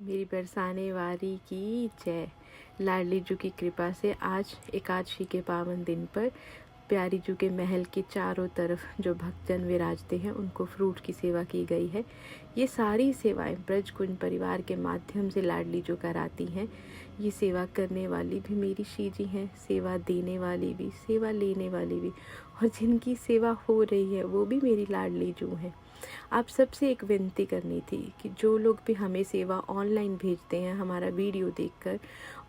मेरी बरसाने वारी की जय। लाडली जू की कृपा से आज एकादशी के पावन दिन पर प्यारी जू के महल के चारों तरफ जो भक्तजन विराजते हैं उनको फ्रूट की सेवा की गई है। ये सारी सेवाएं ब्रज कुंज परिवार के माध्यम से लाडली जू कराती हैं। ये सेवा करने वाली भी मेरी श्री जी हैं, सेवा देने वाली भी, सेवा लेने वाली भी, और जिनकी सेवा हो रही है वो भी मेरी लाडली जू हैं। आप सबसे एक विनती करनी थी कि जो लोग भी हमें सेवा ऑनलाइन भेजते हैं हमारा वीडियो देखकर,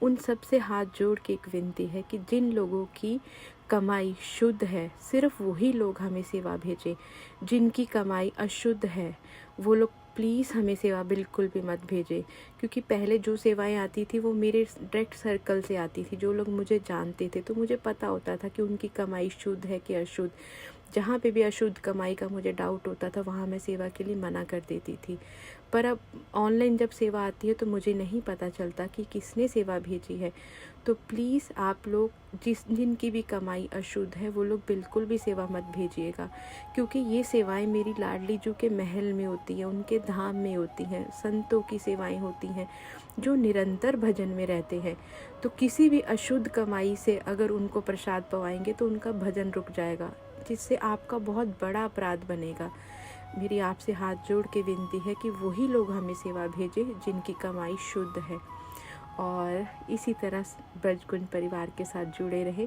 उन सब से हाथ जोड़ के एक विनती है कि जिन लोगों की कमाई शुद्ध है सिर्फ वही लोग हमें सेवा भेजें। जिनकी कमाई अशुद्ध है वो लोग प्लीज़ हमें सेवा बिल्कुल भी मत भेजें। क्योंकि पहले जो सेवाएं आती थी वो मेरे डायरेक्ट सर्कल से आती थी, जो लोग मुझे जानते थे, तो मुझे पता होता था कि उनकी कमाई शुद्ध है कि अशुद्ध। जहाँ पे भी अशुद्ध कमाई का मुझे डाउट होता था वहाँ मैं सेवा के लिए मना कर देती थी। पर अब ऑनलाइन जब सेवा आती है तो मुझे नहीं पता चलता कि किसने सेवा भेजी है। तो प्लीज़ आप लोग जिनकी भी कमाई अशुद्ध है वो लोग बिल्कुल भी सेवा मत भेजिएगा, क्योंकि ये सेवाएं मेरी लाडली जू के महल में होती हैं, उनके धाम में होती हैं, संतों की सेवाएं होती हैं जो निरंतर भजन में रहते हैं। तो किसी भी अशुद्ध कमाई से अगर उनको प्रसाद पवाएंगे तो उनका भजन रुक जाएगा, जिससे आपका बहुत बड़ा अपराध बनेगा। मेरी आपसे हाथ जोड़ के विनती है कि वही लोग हमें सेवा भेजें जिनकी कमाई शुद्ध है, और इसी तरह ब्रजकुंज परिवार के साथ जुड़े रहे।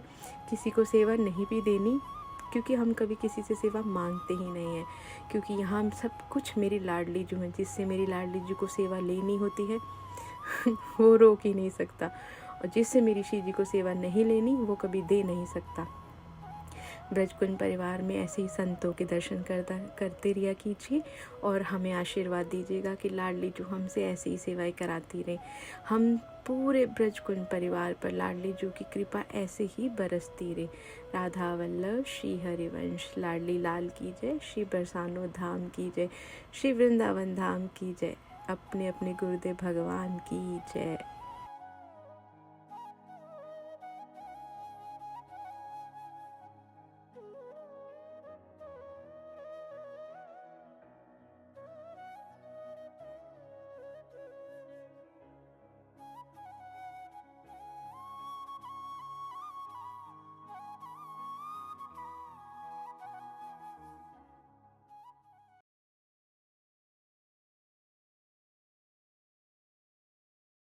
किसी को सेवा नहीं भी देनी, क्योंकि हम कभी किसी से सेवा मांगते ही नहीं हैं, क्योंकि यहाँ हम सब कुछ मेरी लाडली जू हैं। जिससे मेरी लाडली जू को सेवा लेनी होती है वो रोक ही नहीं सकता, और जिससे मेरी श्री जी को सेवा नहीं लेनी वो कभी दे नहीं सकता। ब्रजकुंज परिवार में ऐसे ही संतों के दर्शन करते रिया कीजिए और हमें आशीर्वाद दीजिएगा कि लाडली जू हमसे ऐसी ही सेवाएं कराती रहें। हम पूरे ब्रजकुंज परिवार पर लाडली जू की कृपा ऐसे ही बरसती रहे। राधा वल्लभ श्री हरिवंश लाडली लाल की जय, श्री बरसानो धाम की जय, श्री वृंदावन धाम की जय, अपने अपने गुरुदेव भगवान की जय।